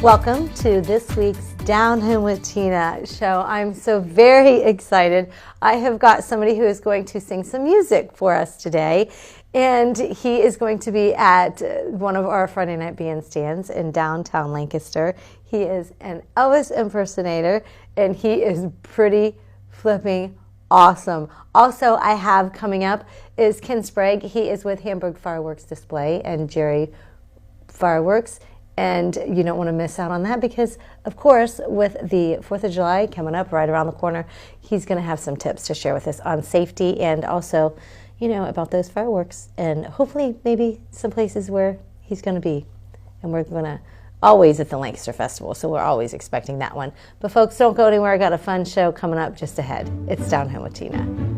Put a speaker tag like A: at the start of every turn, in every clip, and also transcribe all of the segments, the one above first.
A: Welcome to this week's Down Home with Tina show. I'm so very excited. I have got somebody who is going to sing some music for us today, and he is going to be at one of our Friday night bandstands in downtown Lancaster. He is an Elvis impersonator, and he is pretty flipping awesome. Also, I have coming up is Ken Sprague. He is with Hamburg Fireworks Display and Jerry Fireworks. And you don't want to miss out on that because, of course, with the 4th of July coming up right around the corner, he's going to have some tips to share with us on safety and also, you know, about those fireworks and hopefully maybe some places where he's going to be. And we're going to always at the Lancaster Festival, so we're always expecting that one. But folks, don't go anywhere. I got a fun show coming up just ahead. It's Down Home with Tina.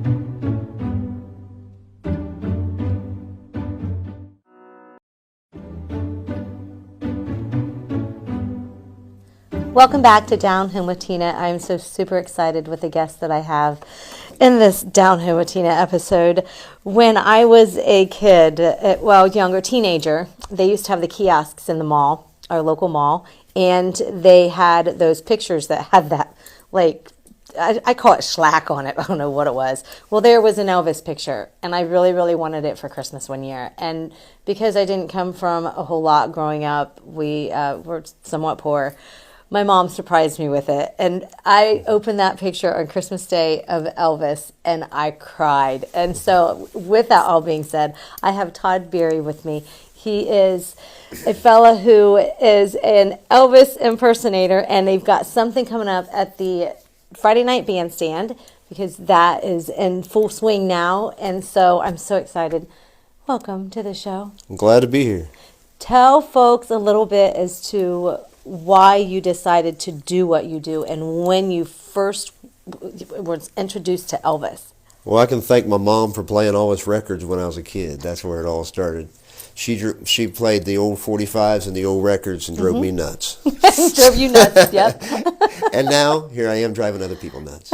A: Welcome back to Down Home with Tina. I'm so super excited with the guest that I have in this Down Home with Tina episode. When I was a kid, younger teenager, they used to have the kiosks in the mall, our local mall, and they had those pictures that had that, like, I call it shellac on it. I don't know what it was. Well, there was an Elvis picture, and I really, really wanted it for Christmas one year. And because I didn't come from a whole lot growing up, we were somewhat poor. My mom surprised me with it, and I opened that picture on Christmas Day of Elvis, and I cried. And so with that all being said, I have Todd with me. He is a fella who is an Elvis impersonator, and they've got something coming up at the Friday night bandstand because that is in full swing now, and so I'm so excited. Welcome to the show.
B: I'm glad to be here.
A: Tell folks a little bit as to why you decided to do what you do and when you first was introduced to Elvis.
B: Well, I can thank my mom for playing all his records when I was a kid. That's where it all started. She played the old 45s and the old records and drove me nuts.
A: Drove you nuts, yep.
B: And now, here I am driving other people nuts.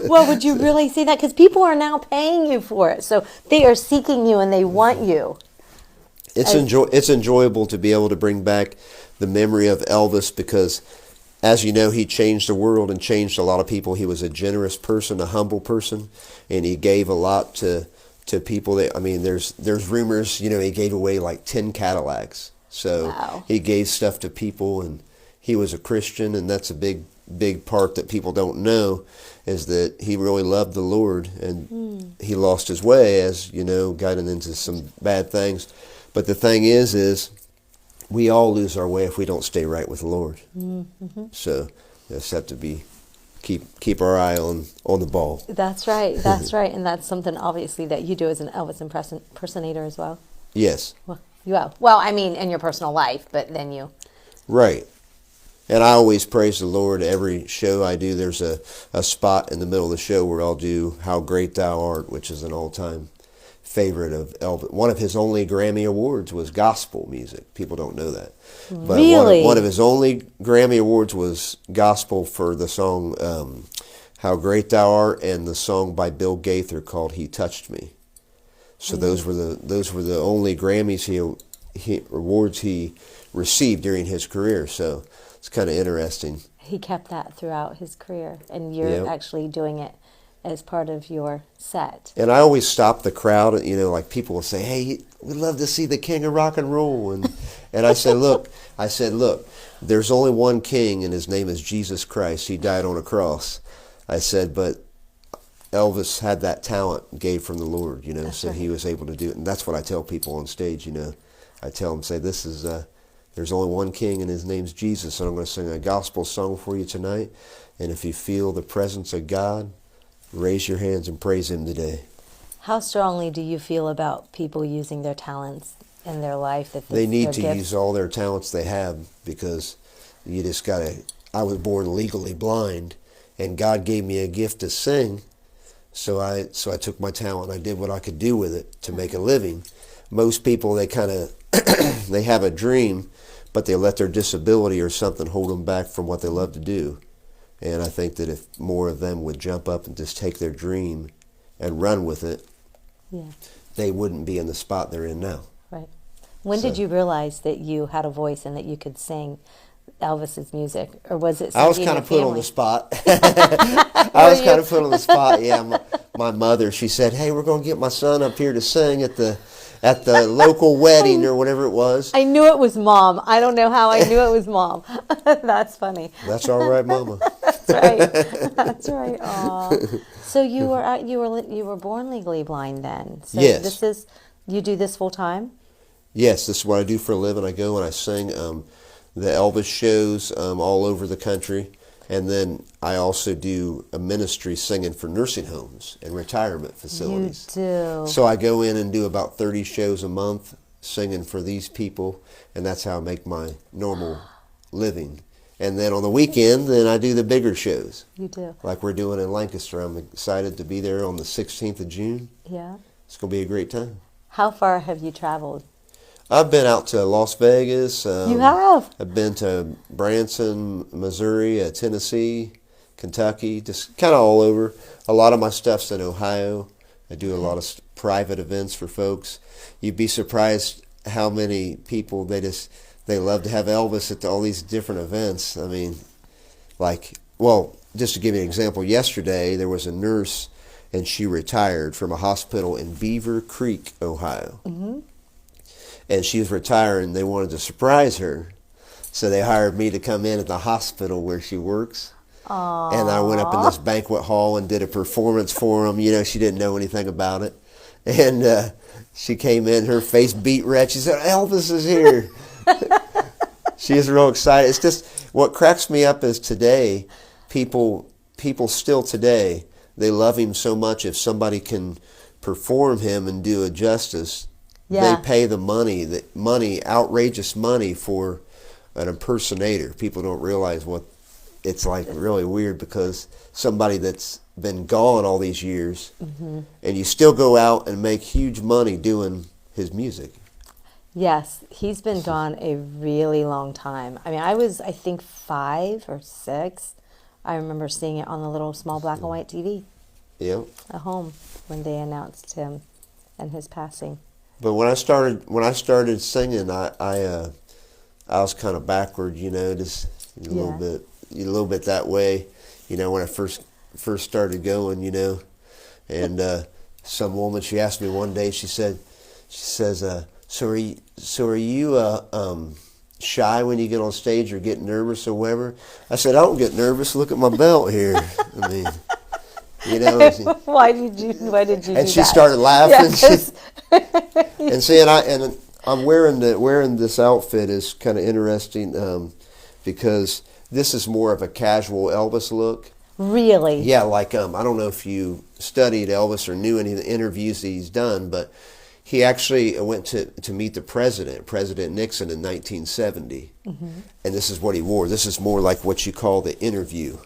A: Well, would you really say that? Because people are now paying you for it. So they are seeking you and they want you.
B: It's enjoyable to be able to bring back the memory of Elvis because, as you know, he changed the world and changed a lot of people. He was a generous person, a humble person, and he gave a lot to people. There's rumors, you know, he gave away like 10 Cadillacs. So wow. He gave stuff to people, and he was a Christian, and that's a big part that people don't know is that he really loved the Lord, and he lost his way, as you know, got into some bad things. But the thing is we all lose our way if we don't stay right with the Lord. Mm-hmm. So just have to keep our eye on the ball. That's right.
A: That's right. And that's something obviously that you do as an Elvis impersonator as well.
B: Yes.
A: Well, you have. Well, I mean, in your personal life, but then you.
B: Right. And I always praise the Lord. Every show I do, there's a spot in the middle of the show where I'll do How Great Thou Art, which is an all-time favorite of Elvis. One of his only Grammy Awards was gospel music. People don't know that. But
A: really?
B: One of his only Grammy Awards was gospel for the song How Great Thou Art and the song by Bill Gaither called He Touched Me. So those were the only Grammys awards he received during his career. So it's kind of interesting.
A: He kept that throughout his career, and you're actually doing it as part of your set.
B: And I always stop the crowd, you know, like people will say, hey, we'd love to see the king of rock and roll. And I said, look, there's only one king, and his name is Jesus Christ. He died on a cross. I said, but Elvis had that talent, gave from the Lord, you know, that's so right. He was able to do it. And that's what I tell people on stage, you know. I tell them, say, there's only one king, and his name's Jesus. And I'm going to sing a gospel song for you tonight. And if you feel the presence of God, raise your hands and praise him today.
A: How strongly do you feel about people using their talents in their life?
B: They need to use all their talents they have because you just got to... I was born legally blind, and God gave me a gift to sing, so I took my talent and I did what I could do with it to make a living. Most people, they kind of... they have a dream, but they let their disability or something hold them back from what they love to do. And I think that if more of them would jump up and just take their dream and run with it, they wouldn't be in the spot they're in now.
A: Right. When did
B: So-
A: you realize that you had a voice and that you could sing Elvis's music, or was it?
B: I was
A: kind of
B: put on the spot. I was
A: you?
B: kind of put on the spot. Yeah, my mother, she said, "Hey, we're going to get my son up here to sing at the local wedding or whatever it was."
A: I knew it was Mom. I don't know how I knew it was Mom. That's funny.
B: That's all right, Mama.
A: That's right. That's right. Aw. So you were born legally blind then. So
B: Yes.
A: You do this full time?
B: Yes, this is what I do for a living. I go and I sing the Elvis shows all over the country, and then I also do a ministry singing for nursing homes and retirement facilities.
A: You do.
B: So I go in and do about 30 shows a month singing for these people, and that's how I make my normal living. And then on the weekend, then I do the bigger shows.
A: You do.
B: Like we're doing in Lancaster. I'm excited to be there on the 16th of June.
A: Yeah.
B: It's going to be a great time.
A: How far have you traveled?
B: I've been out to Las Vegas.
A: You have?
B: I've been to Branson, Missouri, Tennessee, Kentucky, just kind of all over. A lot of my stuff's in Ohio. I do a lot of private events for folks. You'd be surprised how many people they love to have Elvis at all these different events. I mean, just to give you an example, yesterday there was a nurse and she retired from a hospital in Beaver Creek, Ohio. Mm-hmm. And she was retiring. They wanted to surprise her, so they hired me to come in at the hospital where she works.
A: Aww.
B: And I went up in this banquet hall and did a performance for them. You know, she didn't know anything about it. And she came in, her face beat red. She said, "Elvis is here." She is real excited. It's just, what cracks me up is today, people still today, they love him so much. If somebody can perform him and do it justice,
A: yeah.
B: they pay the money, outrageous money for an impersonator. People don't realize what it's like. Really weird, because somebody that's been gone all these years, mm-hmm. and you still go out and make huge money doing his music.
A: Yes, he's been gone a really long time. I mean, I think 5 or 6. I remember seeing it on the little small black and white TV.
B: Yeah.
A: At home when they announced him and his passing.
B: But when I started singing, I was kind of backward, you know, just a little bit that way, you know, when I first started going, you know. And some woman, she asked me one day, she says, so are you shy when you get on stage, or get nervous or whatever? I said, I don't get nervous. Look at my belt here. I mean, you know.
A: Why did you
B: And
A: do
B: she
A: that?
B: started laughing.
A: Yeah,
B: And see, and I'm wearing this outfit is kind of interesting because this is more of a casual Elvis look.
A: Really?
B: Yeah, like I don't know if you studied Elvis or knew any of the interviews that he's done, but he actually went to meet the President Nixon, in 1970, mm-hmm. and this is what he wore. This is more like what you call the interview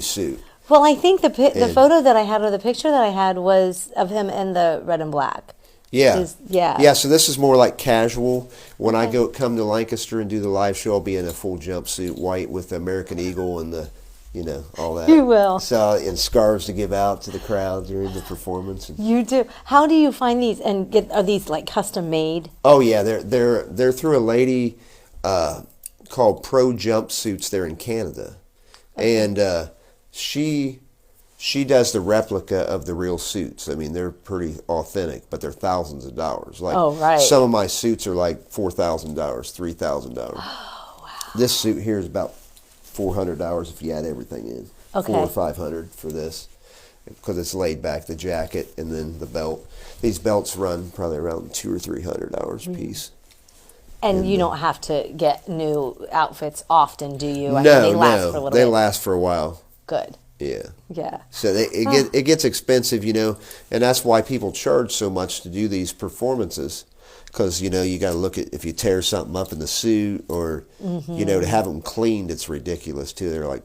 B: suit.
A: Well, I think the photo that I had, or the picture that I had, was of him in the red and black.
B: Yeah.
A: Yeah.
B: So this is more like casual. When I come to Lancaster and do the live show, I'll be in a full jumpsuit, white, with the American Eagle and the, you know, all that.
A: You will.
B: So, and scarves to give out to the crowd during the performance.
A: You do. How do you find these? And are these like custom made?
B: Oh yeah, they're through a lady called Pro Jumpsuits. They're in Canada, and she does the replica of the real suits. I mean, they're pretty authentic, but they're thousands of dollars. Like,
A: oh, right.
B: Some of my suits are like $4,000, $3,000.
A: Oh, wow.
B: This suit here is about $400 if you add everything in.
A: Okay.
B: $400 or $500 for this, because it's laid back, the jacket and then the belt. These belts run probably around $200 or $300 a piece.
A: And you don't have to get new outfits often, do you?
B: No,
A: they last for a little
B: they
A: bit.
B: last for a while.
A: Good.
B: Yeah.
A: Yeah.
B: So it gets expensive, you know, and that's why people charge so much to do these performances, because, you know, you got to look at, if you tear something up in the suit, or, mm-hmm. you know, to have them cleaned, it's ridiculous too. They're like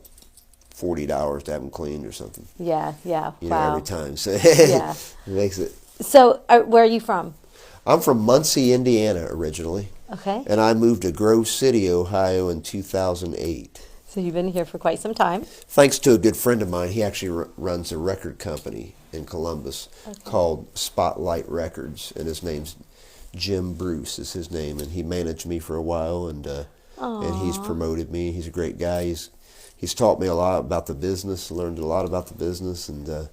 B: $40 to have them cleaned or something.
A: Yeah.
B: You know, every time. So
A: Yeah.
B: It makes it.
A: So where are you from?
B: I'm from Muncie, Indiana originally.
A: Okay.
B: And I moved to Grove City, Ohio in 2008.
A: So you've been here for quite some time.
B: Thanks to a good friend of mine. He actually runs a record company in Columbus called Spotlight Records, and his name's Jim Bruce is his name, and he managed me for a while, and he's promoted me. He's a great guy. He's taught me a lot about the business, learned a lot about the business, and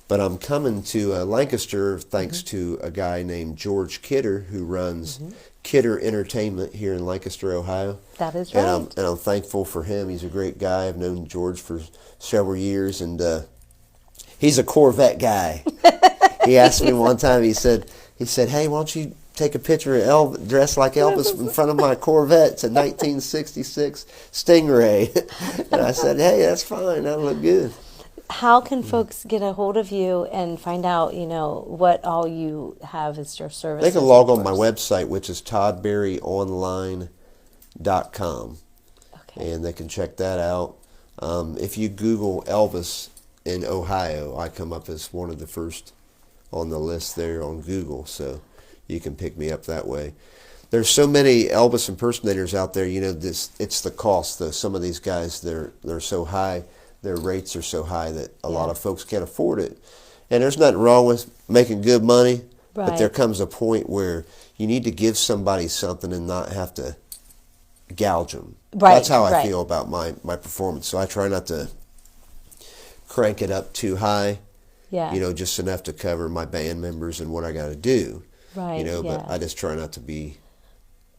B: but I'm coming to Lancaster thanks to a guy named George Kidder, who runs Kidder Entertainment here in Lancaster, Ohio.
A: That is right.
B: And I'm thankful for him. He's a great guy. I've known George for several years, and he's a Corvette guy. He asked me one time. He said, "Hey, why don't you take a picture of Elvis dressed like Elvis in front of my Corvette? It's a 1966 Stingray." And I said, "Hey, that's fine. That'll look good."
A: How can folks get a hold of you and find out, what all you have as your service?
B: They can log on my website, which is toddberryonline.com,
A: Okay.
B: and they can check that out. If you Google Elvis in Ohio, I come up as one of the first on the list there on Google, so you can pick me up that way. There's so many Elvis impersonators out there. It's the cost, though. Some of these guys, they're so high. Their rates are so high that a lot of folks can't afford it. And there's nothing wrong with making good money, but there comes a point where you need to give somebody something and not have to gouge them. That's how I feel about my performance. So I try not to crank it up too high, just enough to cover my band members and what I got to do. But I just try not to be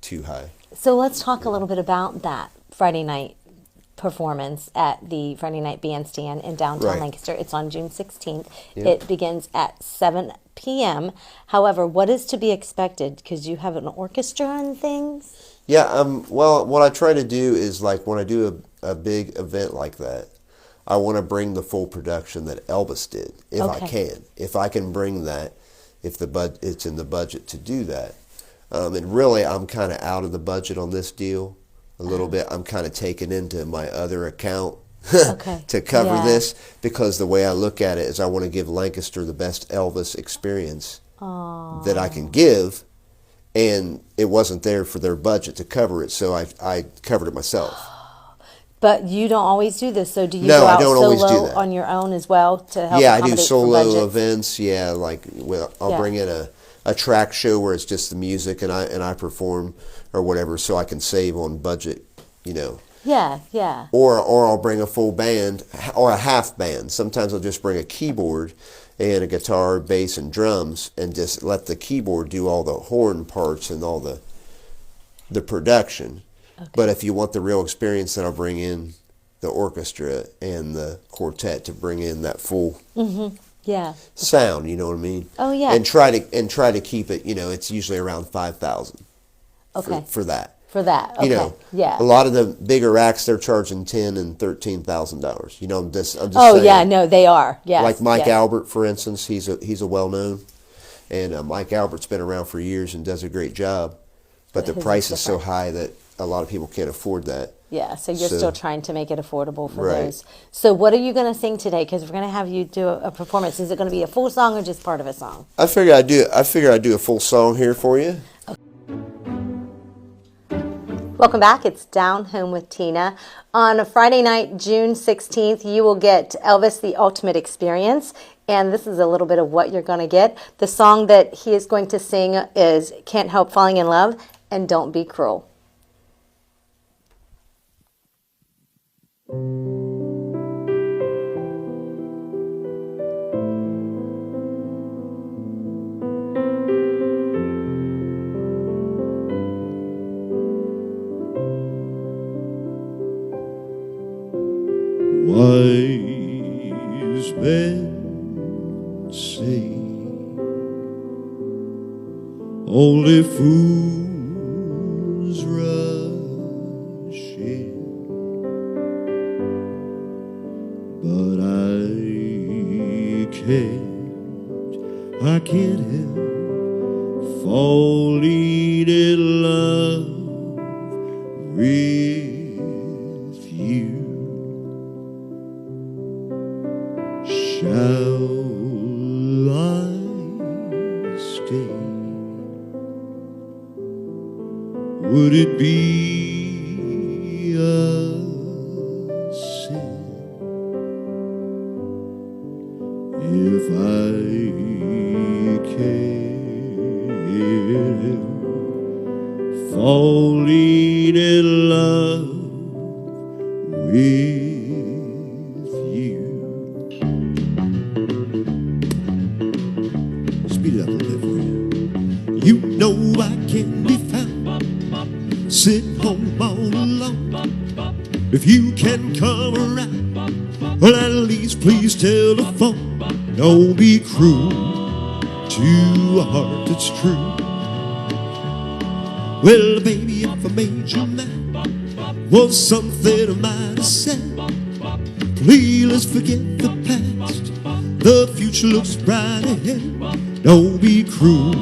B: too high.
A: So let's talk a little bit about that Friday night performance at the Friday Night Bandstand in downtown Lancaster. It's on June 16th.
B: Yep.
A: It begins at 7 p.m. However, what is to be expected? Because you have an orchestra and things?
B: Yeah, well, what I try to do is, like, when I do a big event like that, I want to bring the full production that Elvis did, if I can. If I can bring that, if it's in the budget to do that. And really, I'm kind of out of the budget on this deal. A little bit. I'm kind of taken into my other account to cover this, because the way I look at it is I want to give Lancaster the best Elvis experience that I can give, and it wasn't there for their budget to cover it, so I covered it myself.
A: But you don't always do this, so do you
B: No,
A: go
B: I
A: out
B: don't always do
A: solo
B: that.
A: on your own as well to help
B: Yeah, I do
A: accommodate for
B: solo
A: budgets?
B: events. Yeah, like I'll bring in a track show where it's just the music and I perform or whatever, so I can save on budget,
A: Yeah, yeah.
B: Or I'll bring a full band or a half band. Sometimes I'll just bring a keyboard and a guitar, bass, and drums, and just let the keyboard do all the horn parts and all the production. But if you want the real experience, then I'll bring in the orchestra and the quartet to bring in that full sound. You know what I mean?
A: Oh yeah.
B: And try to keep it. It's usually around 5,000. For that.
A: For that, okay.
B: A lot of the bigger acts, they're charging $10,000 and $13,000. I'm just
A: Oh
B: saying.
A: yeah, no, they are. Yes.
B: Like Mike Albert, for instance, he's a well known, and Mike Albert's been around for years and does a great job, but the price is so high that a lot of people can't afford that.
A: Yeah, so you're still trying to make it affordable for those. So what are you going to sing today? Because we're going to have you do a performance. Is it going to be a full song or just part of a song?
B: I figure I'd do a full song here for you.
A: Welcome back. It's Down Home with Tina. On a Friday night, June 16th, you will get Elvis the Ultimate Experience. And this is a little bit of what you're going to get. The song that he is going to sing is Can't Help Falling in Love and Don't Be Cruel.
C: Wise men say only fools rush in, but I can't help falling in love with you. Shall I stay? Would it be a sin if I cared falling in love with you. Speed it up a little bit for you. You know I can be found sitting home all alone. If you can come around, well, at least please telephone. Don't be cruel to a heart that's true. Well, baby, if I made you mad, was something I might have said. Please, let's forget the past. The future looks bright ahead. Don't be cruel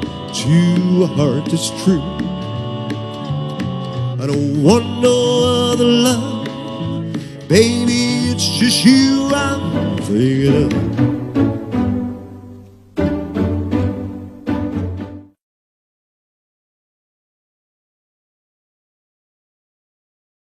C: to a heart that's true. I don't want no other love. Baby, it's just you I'm thinking of.